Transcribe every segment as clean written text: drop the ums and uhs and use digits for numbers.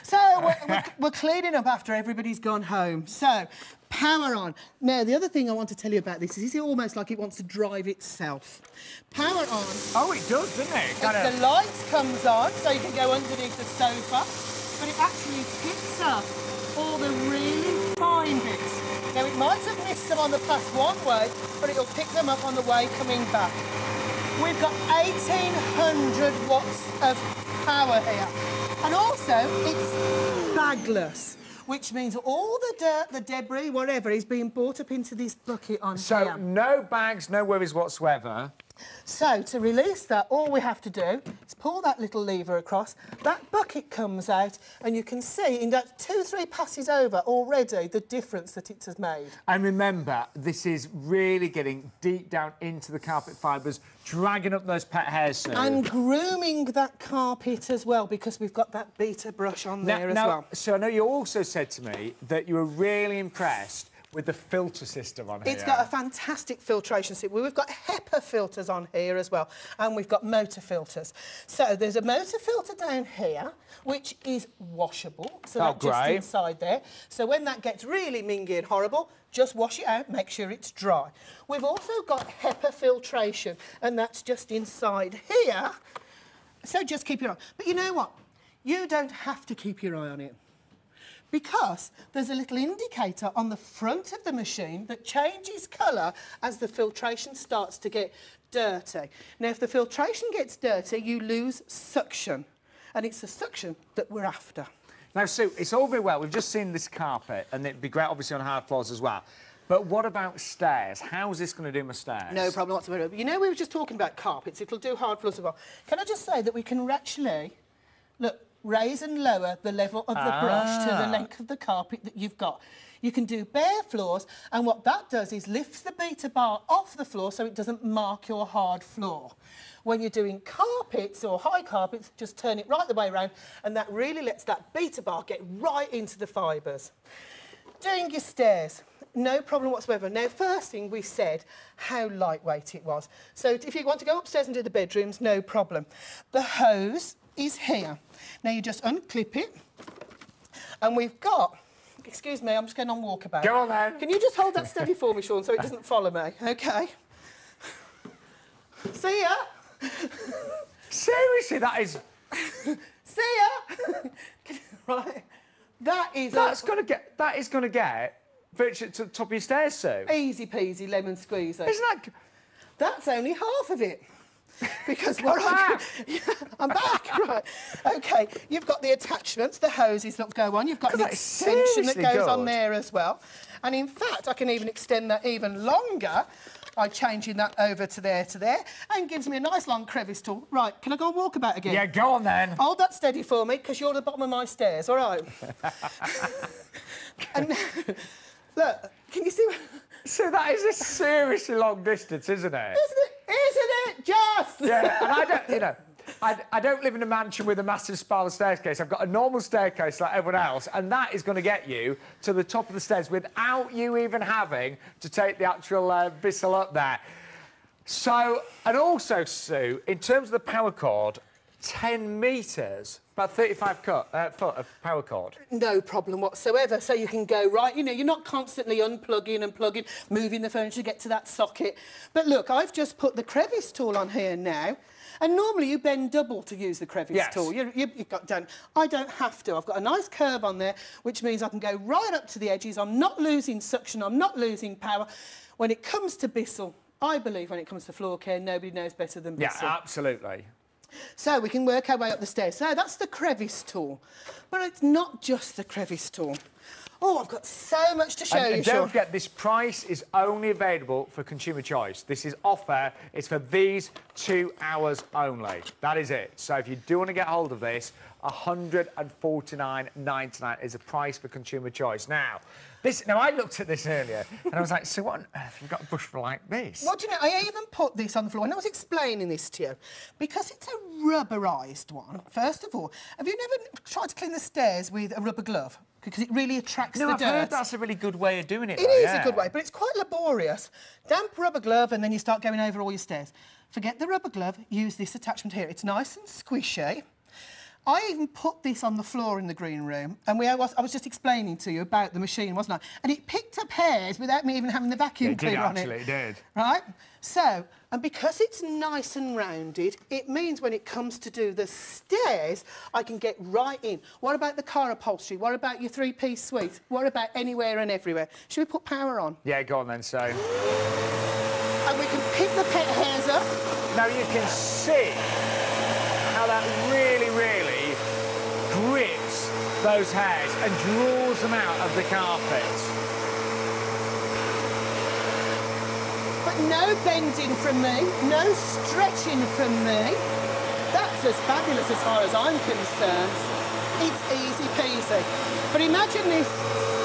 So we're cleaning up after everybody's gone home. So, power on. Now, the other thing I want to tell you about this is it's almost like it wants to drive itself. Power on. Oh, it does, doesn't it? If the lights comes on, so you can go underneath the sofa, but it actually picks up all the really fine bits. Now, it might have missed them on the pass one way, but it'll pick them up on the way coming back. We've got 1,800 watts of power here. And also, it's bagless, which means all the dirt, the debris, whatever, is being brought up into this bucket on here. So, no bags, no worries whatsoever. So, to release that, all we have to do is pull that little lever across, that bucket comes out, and you can see in that 2-3 passes over already the difference that it has made. And remember, this is really getting deep down into the carpet fibres, dragging up those pet hairs, Sue. And grooming that carpet as well, because we've got that beta brush on there as well. So I know you also said to me that you were really impressed with the filter system on here. It's got a fantastic filtration system. We've got HEPA filters on here as well, and we've got motor filters. So there's a motor filter down here, which is washable. So that's just inside there. So when that gets really mingy and horrible, just wash it out, make sure it's dry. We've also got HEPA filtration, and that's just inside here. So just keep your eye. But you know what? You don't have to keep your eye on it, because there's a little indicator on the front of the machine that changes colour as the filtration starts to get dirty. Now, if the filtration gets dirty, you lose suction, and it's the suction that we're after. Now, Sue, it's all very well. We've just seen this carpet, and it'd be great, obviously, on hard floors as well. But what about stairs? How's this going to do my stairs? No problem whatsoever. But you know, we were just talking about carpets. It'll do hard floors as well. Can I just say that we can actually, look, raise and lower the level of the brush to the length of the carpet that you've got. You can do bare floors, and what that does is lifts the beta bar off the floor so it doesn't mark your hard floor. When you're doing carpets or high carpets, just turn it right the way around, and that really lets that beta bar get right into the fibres. Doing your stairs, no problem whatsoever. Now, first thing we said, how lightweight it was. So if you want to go upstairs and do the bedrooms, no problem. The hose is here. Now, you just unclip it, and we've got... Excuse me, I'm just going on walkabout. Go on, then. Can you just hold that steady for me, Sean, so it doesn't follow me? OK. See ya. Seriously, that is... See ya. Right. That is going to get virtually to the top of your stairs, Sue. Easy peasy, lemon squeezy. Isn't that... That's only half of it. Because I'm back, right. OK, you've got the attachments, the hoses that go on. You've got an extension that goes on there as well. And in fact, I can even extend that even longer by changing that over to there, and gives me a nice long crevice tool. Right, can I go on walkabout again? Yeah, go on then. Hold that steady for me, because you're at the bottom of my stairs, all right? And look, can you see... So that is a seriously long distance, isn't it? Isn't it just? Yeah, and I don't, you know, I don't live in a mansion with a massive spiral staircase. I've got a normal staircase like everyone else, and that is going to get you to the top of the stairs without you even having to take the actual Bissell up there. So, and also, Sue, in terms of the power cord, 10 metres, about 35 foot of power cord. No problem whatsoever. So you can go right, you know, you're not constantly unplugging and plugging, moving the furniture to get to that socket. But look, I've just put the crevice tool on here now. And normally you bend double to use the crevice tool. You've got done. I don't have to. I've got a nice curve on there, which means I can go right up to the edges. I'm not losing suction. I'm not losing power. When it comes to Bissell, I believe when it comes to floor care, nobody knows better than Bissell. Yeah, absolutely. So we can work our way up the stairs. So that's the crevice tool. But it's not just the crevice tool. Oh, I've got so much to show you, and don't forget, this price is only available for Consumer Choice. This is offer. It's for these 2 hours only. That is it. So if you do want to get hold of this, £149.99 is the price for Consumer Choice. Now, I looked at this earlier and I was like, so what on earth have you got a brush for like this? Well, do you know, I even put this on the floor and I was explaining this to you. Because it's a rubberised one, first of all, have you never tried to clean the stairs with a rubber glove? Because it really attracts the dirt. No, I've heard that's a really good way of doing it. It is a good way, but it's quite laborious. Damp rubber glove and then you start going over all your stairs. Forget the rubber glove, use this attachment here. It's nice and squishy. I even put this on the floor in the green room, and I was just explaining to you about the machine, wasn't I? And it picked up hairs without me even having the vacuum cleaner on it. It did. Right? So, and because it's nice and rounded, it means when it comes to do the stairs, I can get right in. What about the car upholstery? What about your three-piece suite? What about anywhere and everywhere? Should we put power on? Yeah, go on then, so. And we can pick the pet hairs up. Now you can see how that really, really grips those hairs and draws them out of the carpet. But no bending from me, no stretching from me. That's as fabulous as far as I'm concerned. It's easy peasy. But imagine this.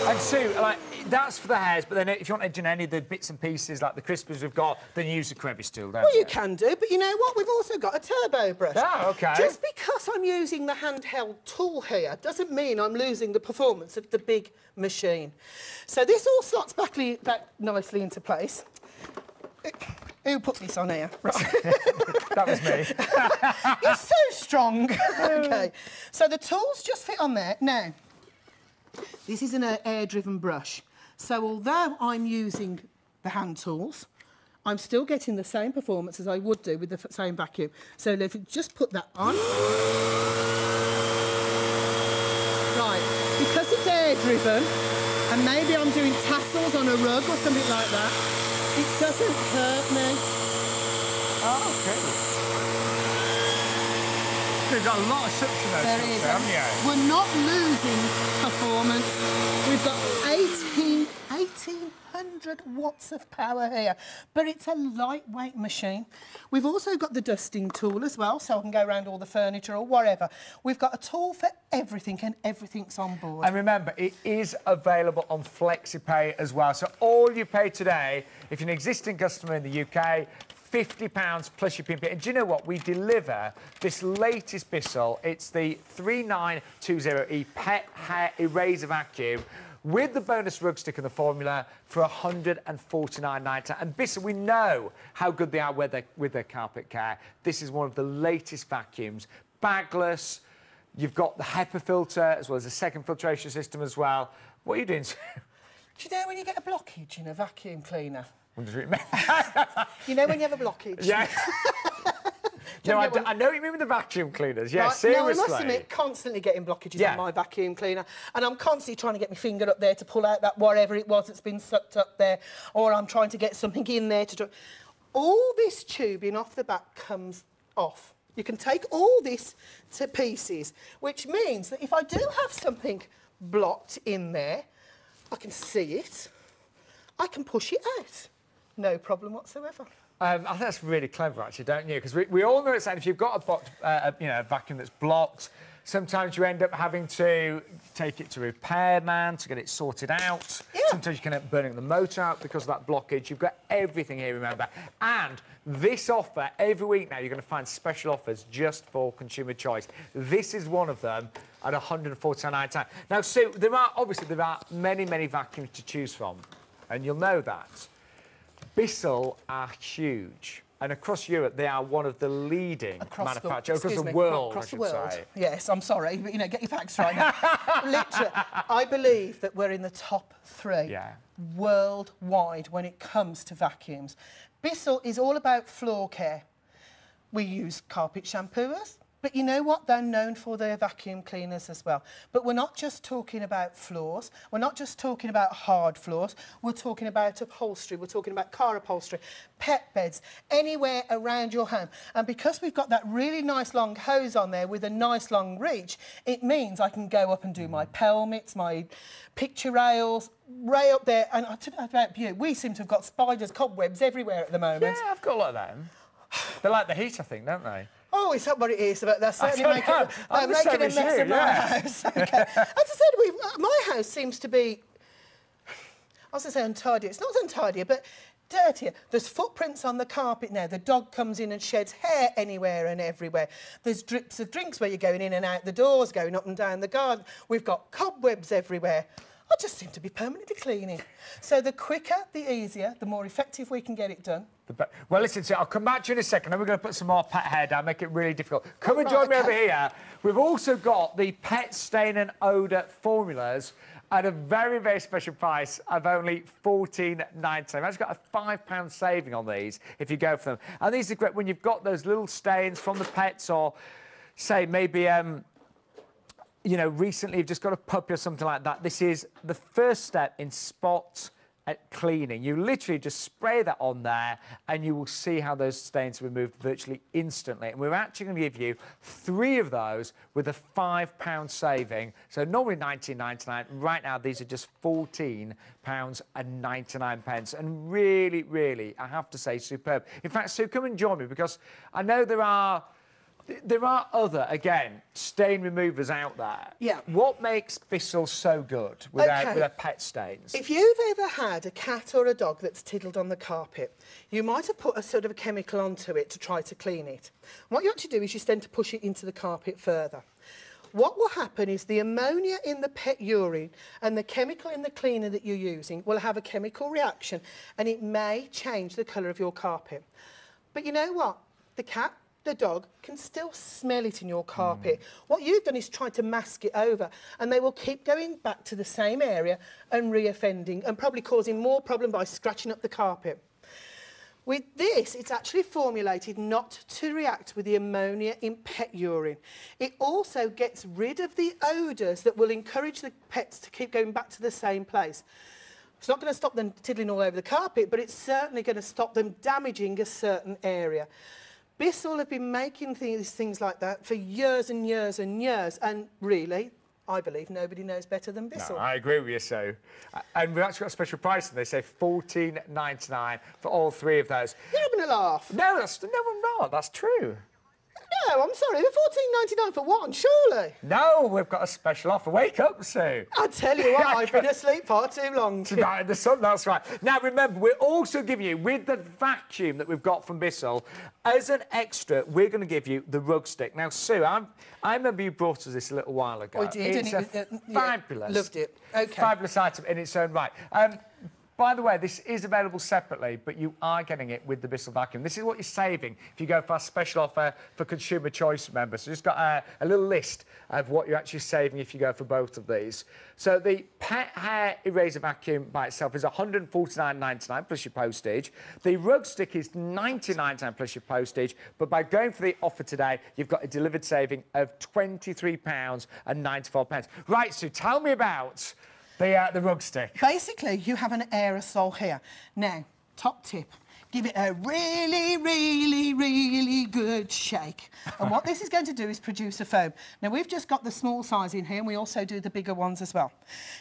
And Sue, like, that's for the hairs, but then if you want to edge in any of the bits and pieces, like the crispers we've got, then use the crevice tool, don't you? Well, you can do, but you know what? We've also got a turbo brush. Oh, OK. Just because I'm using the handheld tool here doesn't mean I'm losing the performance of the big machine. So this all slots back nicely into place. Who put this on here? Right. That was me. You're so strong. OK. So the tools just fit on there. Now, this is an air-driven brush. So although I'm using the hand tools, I'm still getting the same performance as I would do with the same vacuum. So if you just put that on. Right, because it's air-driven, and maybe I'm doing tassels on a rug or something like that, it doesn't hurt me. Oh, OK. You've got a lot of suction there, haven't you? We're not losing performance. We've got 1800 watts of power here, but it's a lightweight machine. We've also got the dusting tool as well, so I can go around all the furniture or whatever. We've got a tool for everything, and everything's on board. And remember, it is available on FlexiPay as well. So all you pay today, if you're an existing customer in the UK, £50 plus your PIN. And do you know what? We deliver this latest Bissell. It's the 3920E Pet Hair Eraser Vacuum with the bonus rug stick and the formula for £149.90. And Bissell, we know how good they are with their carpet care. This is one of the latest vacuums. Bagless. You've got the HEPA filter as well as a second filtration system as well. What are you doing? Do you know when you get a blockage in a vacuum cleaner? What does it mean? You know when you have a blockage? Yeah. No, I know what you mean with the vacuum cleaners. Yeah, right, seriously. No, I must admit, constantly getting blockages on my vacuum cleaner, and I'm constantly trying to get my finger up there to pull out that whatever it was that's been sucked up there, or I'm trying to get something in there to... All this tubing off the back comes off. You can take all this to pieces, which means that if I do have something blocked in there, I can see it, I can push it out. No problem whatsoever. I think that's really clever, actually, don't you? Because we all know it's that if you've got a vacuum that's blocked, sometimes you end up having to take it to a repairman to get it sorted out. Yeah. Sometimes you can end up burning the motor out because of that blockage. You've got everything here, remember. And this offer, every week now, you're going to find special offers just for Consumer Choice. This is one of them at £149.90. Now, Sue, there are many, many vacuums to choose from, and you'll know that. Bissell are huge, and across Europe they are one of the leading manufacturers across the world. Across the world. Say. Yes, I'm sorry, but you know, get your facts right now. Literally, I believe that we're in the top 3 worldwide when it comes to vacuums. Bissell is all about floor care. We use carpet shampooers. But you know what? They're known for their vacuum cleaners as well. But we're not just talking about floors. We're not just talking about hard floors. We're talking about upholstery. We're talking about car upholstery, pet beds, anywhere around your home. And because we've got that really nice long hose on there with a nice long reach, it means I can go up and do my pelmets, my picture rails, way up there. And I don't know about you, we seem to have got spiders, cobwebs everywhere at the moment. Yeah, I've got a lot of them. They like the heat, I think, don't they? Oh, is that what it is? But they're certainly making a mess of my house. Okay. As I said, my house seems to be, I was going to say untidy. It's not untidier, but dirtier. There's footprints on the carpet now. The dog comes in and sheds hair anywhere and everywhere. There's drips of drinks where you're going in and out the doors, going up and down the garden. We've got cobwebs everywhere. I just seem to be permanently cleaning. So the quicker, the easier, the more effective we can get it done. Well, listen, so I'll come back to you in a second. Then we're going to put some more pet hair down, make it really difficult. Come and join me over here. We've also got the pet stain and odour formulas at a very, very special price of only $14.99. I've got a £5 saving on these if you go for them. And these are great when you've got those little stains from the pets, or say maybe you know, recently you've just got a puppy or something like that. This is the first step in spot cleaning. You literally just spray that on there and you will see how those stains are removed virtually instantly. And we're actually going to give you 3 of those with a £5 saving. So normally £19.99. Right now, these are just £14.99. And really, really, I have to say, superb. In fact, Sue, come and join me, because I know there are other, again, stain removers out there. Yeah. What makes Bissell so good with our pet stains? If you've ever had a cat or a dog that's tiddled on the carpet, you might have put a sort of a chemical onto it to try to clean it. What you actually do is you tend to push it into the carpet further. What will happen is the ammonia in the pet urine and the chemical in the cleaner that you're using will have a chemical reaction, and it may change the colour of your carpet. But you know what? The cat, the dog can still smell it in your carpet. What you've done is tried to mask it over, and they will keep going back to the same area and re-offending and probably causing more problem by scratching up the carpet. With this, it's actually formulated not to react with the ammonia in pet urine. It also gets rid of the odours that will encourage the pets to keep going back to the same place. It's not going to stop them tiddling all over the carpet, but it's certainly going to stop them damaging a certain area. Bissell have been making things like that for years and years and years, and really, I believe nobody knows better than Bissell. No, I agree with you, Sue. And we've actually got a special price, and they say $14.99 for all 3 of those. You're having a laugh. No, I'm not. That's true. No, I'm sorry, they're $14.99 for one, surely. No, we've got a special offer. Wake up, Sue. I tell you what, I've been asleep far too long. Tonight in the sun, that's right. Now, remember, we're also giving you, with the vacuum that we've got from Bissell, as an extra, we're going to give you the rug stick. Now, Sue, I remember you brought us this a little while ago. I did. It's fabulous. Yeah, loved it. OK. Fabulous item in its own right. By the way, this is available separately, but you are getting it with the Bissell vacuum. This is what you're saving if you go for our special offer for Consumer Choice members. So just got a little list of what you're actually saving if you go for both of these. So the pet hair eraser vacuum by itself is $149.99 plus your postage. The rug stick is $99.99 plus your postage. But by going for the offer today, you've got a delivered saving of £23.94. Right, so tell me about the rug stick. Basically, you have an aerosol here. Now, top tip, give it a really, really, really good shake. And what this is going to do is produce a foam. Now, we've just got the small size in here, and we also do the bigger ones as well.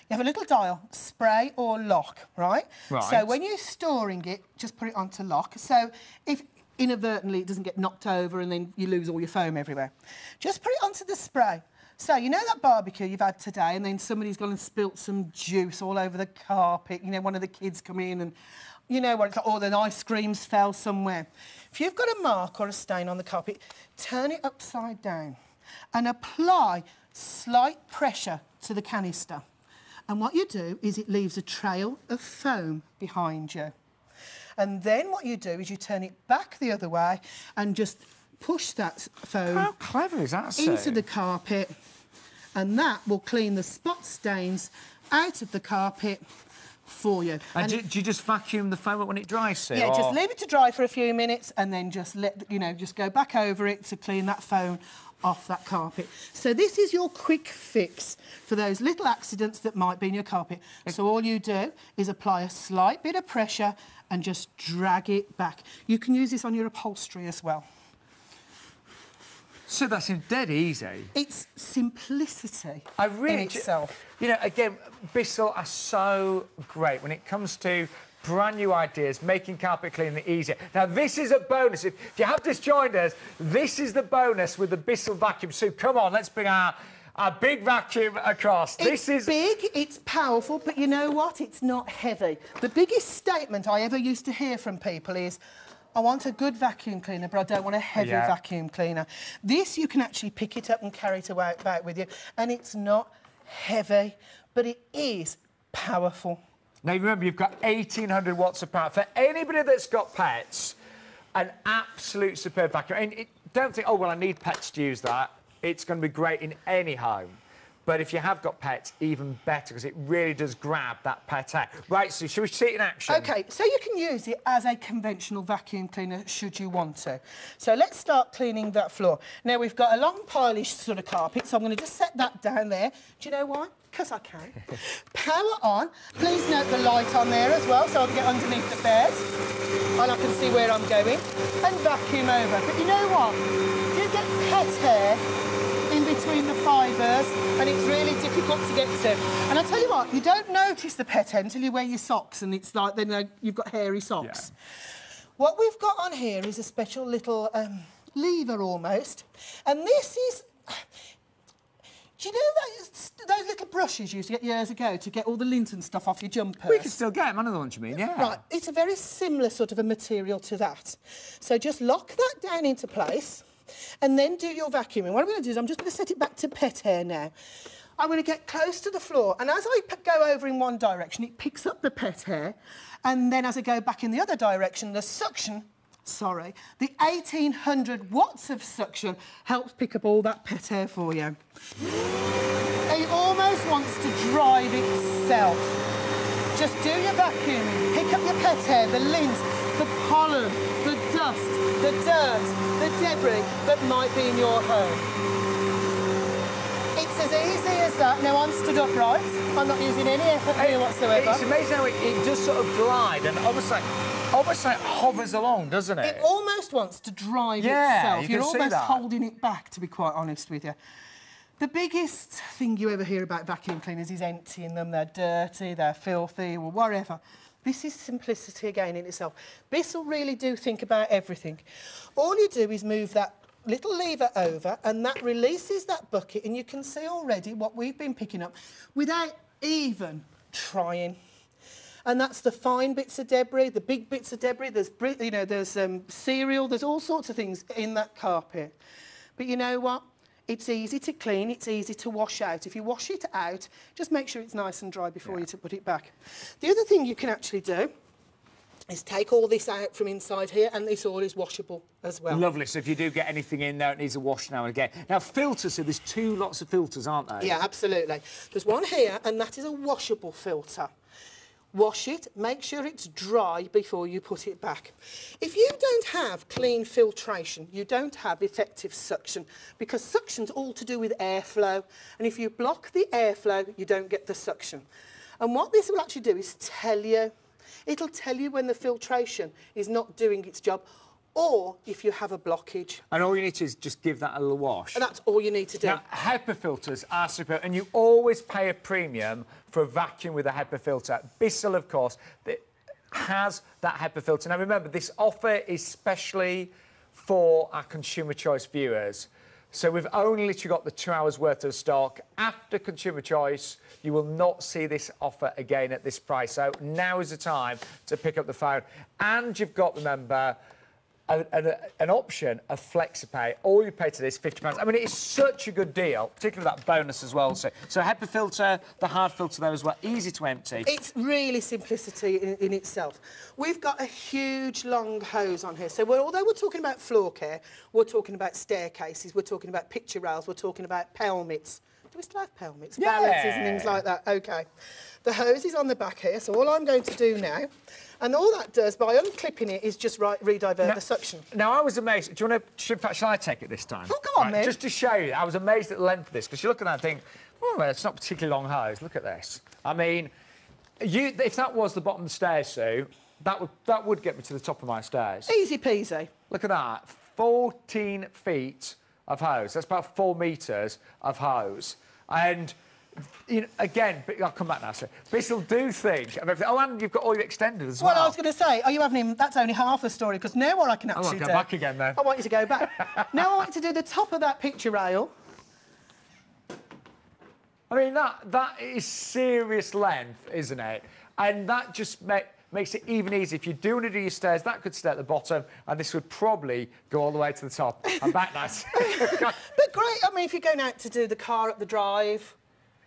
You have a little dial, spray or lock, right? Right. So when you're storing it, just put it onto lock. So if inadvertently it doesn't get knocked over and then you lose all your foam everywhere, just put it onto the spray. So, you know that barbecue you've had today and then somebody's gone and spilt some juice all over the carpet, you know, one of the kids come in and, you know what it's like, or the ice creams fell somewhere. If you've got a mark or a stain on the carpet, turn it upside down and apply slight pressure to the canister. And what you do is it leaves a trail of foam behind you. And then what you do is you turn it back the other way and just push that foam How clever is that, Sue? into the carpet, and that will clean the spot stains out of the carpet for you. And do you just vacuum the foam up when it dries, Sue? Yeah, just leave it to dry for a few minutes and then just just go back over it to clean that foam off that carpet. So this is your quick fix for those little accidents that might be in your carpet. So all you do is apply a slight bit of pressure and just drag it back. You can use this on your upholstery as well. So that's dead easy. It's simplicity in itself. You know, again, Bissell are so great when it comes to brand new ideas, making carpet cleaning easier. Now, this is a bonus. If you have just joined us, this is the bonus with the Bissell vacuum. So come on, let's bring our big vacuum across. It's big, it's powerful, but you know what? It's not heavy. The biggest statement I ever used to hear from people is, I want a good vacuum cleaner, but I don't want a heavy vacuum cleaner. This, you can actually pick it up and carry it about with you, and it's not heavy, but it is powerful. Now, remember, you've got 1,800 watts of power. For anybody that's got pets, an absolute superb vacuum. And don't think, oh, well, I need pets to use that. It's going to be great in any home. But if you have got pets, even better, because it really does grab that pet hair. Right, so shall we see it in action? OK, so you can use it as a conventional vacuum cleaner, should you want to. So let's start cleaning that floor. Now, we've got a long polished sort of carpet, so I'm going to just set that down there. Do you know why? Because I can. Power on. Please note the light on there as well, so I can get underneath the bed. And I can see where I'm going. And vacuum over. But you know what? You get pet hair in between the fibres, and it's really difficult to get to. And I tell you what, you don't notice the pet hair until you wear your socks, and it's like then you've got hairy socks. Yeah. What we've got on here is a special little lever almost, and this is. Do you know those little brushes you used to get years ago to get all the lint and stuff off your jumpers? We can still get them, I know the ones you mean, yeah. Right, it's a very similar sort of a material to that. So just lock that down into place and then do your vacuuming. What I'm going to do is I'm just going to set it back to pet hair now. I'm going to get close to the floor, and as I go over in one direction, it picks up the pet hair, and then as I go back in the other direction, the suction, the 1,800 watts of suction helps pick up all that pet hair for you. It almost wants to drive itself. Just do your vacuuming, pick up your pet hair, the lint, the pollen, the dust, the dirt, the debris that might be in your home. It's as easy as that. Now, I'm stood upright. I'm not using any effort here whatsoever. It's amazing how it does sort of glide and almost like hovers along, doesn't it? It almost wants to drive itself. You're almost holding it back, to be quite honest with you. The biggest thing you ever hear about vacuum cleaners is emptying them. They're dirty, they're filthy, or whatever. This is simplicity again in itself. Bissell really do think about everything. All you do is move that little lever over, and that releases that bucket, and you can see already what we've been picking up without even trying. And that's the fine bits of debris, the big bits of debris. There's, you know, there's cereal, there's all sorts of things in that carpet. But you know what? It's easy to clean, it's easy to wash out. If you wash it out, just make sure it's nice and dry before you put it back. The other thing you can actually do is take all this out from inside here, and this all is washable as well. Lovely. So if you do get anything in there, it needs a wash now and again. Now, filters, so there's two lots of filters, aren't there? Yeah, absolutely. There's one here, and that is a washable filter. Wash it, make sure it's dry before you put it back. If you don't have clean filtration, you don't have effective suction, because suction's all to do with airflow, and if you block the airflow, you don't get the suction. And what this will actually do is tell you. It'll tell you when the filtration is not doing its job, or if you have a blockage. And all you need to do is just give that a little wash. And that's all you need to do. Now, HEPA filters are super, and you always pay a premium for a vacuum with a HEPA filter. Bissell, of course, has that HEPA filter. Now, remember, this offer is specially for our Consumer Choice viewers. So we've only literally got the 2 hours worth of stock. After Consumer Choice, you will not see this offer again at this price. So now is the time to pick up the phone. And you've got, remember, an option of FlexiPay. All you pay to this, £50. I mean, it is such a good deal, particularly that bonus as well. So HEPA filter, the hard filter there as well, easy to empty. It's really simplicity in itself. We've got a huge, long hose on here. So although we're talking about floor care, we're talking about staircases, we're talking about picture rails, we're talking about pelmets. Do we still have pelmets? Yeah. Balances and things like that. OK. The hose is on the back here, so all I'm going to do now, and all that does, by unclipping it, is just redivert the suction. Now, I was amazed. Do you want to... In fact, shall I take it this time? Oh, go on, then. Just to show you, I was amazed at the length of this, because you look at that and think, oh, well, it's not a particularly long hose. Look at this. I mean, if that was the bottom of the stairs, Sue, that would get me to the top of my stairs. Easy peasy. Look at that. 14 feet of hose. That's about 4 metres of hose. And... You know, again, I'll come back now, sir. Bissell do think of everything. Oh, and you've got all your extenders as well. Well, I was going to say, you haven't even... That's only half the story, because now what I can actually do... I won't go back again, then. I want you to go back. Now I want you to do the top of that picture rail. I mean, that is serious length, isn't it? And that just makes it even easier. If you do want to do your stairs, that could stay at the bottom, and this would probably go all the way to the top. I'm back now. But great. I mean, if you're going out to do the car up the drive...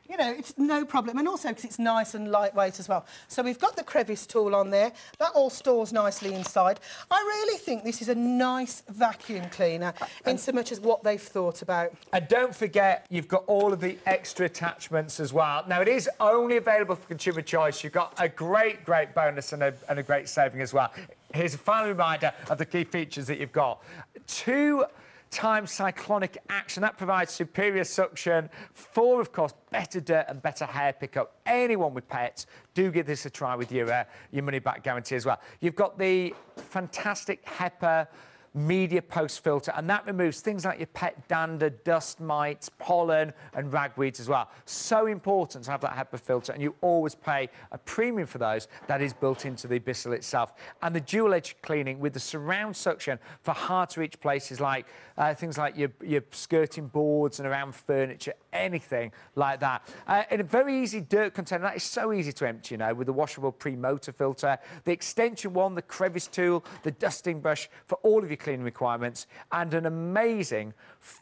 You know, it's no problem. And also because it's nice and lightweight as well. So we've got the crevice tool on there. That all stores nicely inside. I really think this is a nice vacuum cleaner in so much as what they've thought about. And don't forget, you've got all of the extra attachments as well. Now, it is only available for consumer choice. You've got a great bonus and a great saving as well. Here's a final reminder of the key features that you've got. 2x cyclonic action. That provides superior suction. 4, of course, better dirt and better hair pickup. Anyone with pets, do give this a try with your money-back guarantee as well. You've got the fantastic HEPA media post filter, and that removes things like your pet dander, dust mites, pollen and ragweeds as well. So important to have that HEPA filter, and you always pay a premium for those. That is built into the Bissell itself. And the dual edge cleaning with the surround suction for hard to reach places like things like your skirting boards and around furniture, anything like that. In a very easy dirt container, that is so easy to empty, you know, with the washable pre-motor filter, the extension one, the crevice tool, the dusting brush for all of your cleaning requirements, and an amazing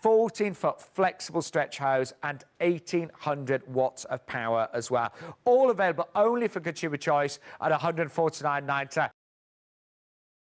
14-foot flexible stretch hose and 1,800 watts of power as well. All available only for consumer choice at £149.90.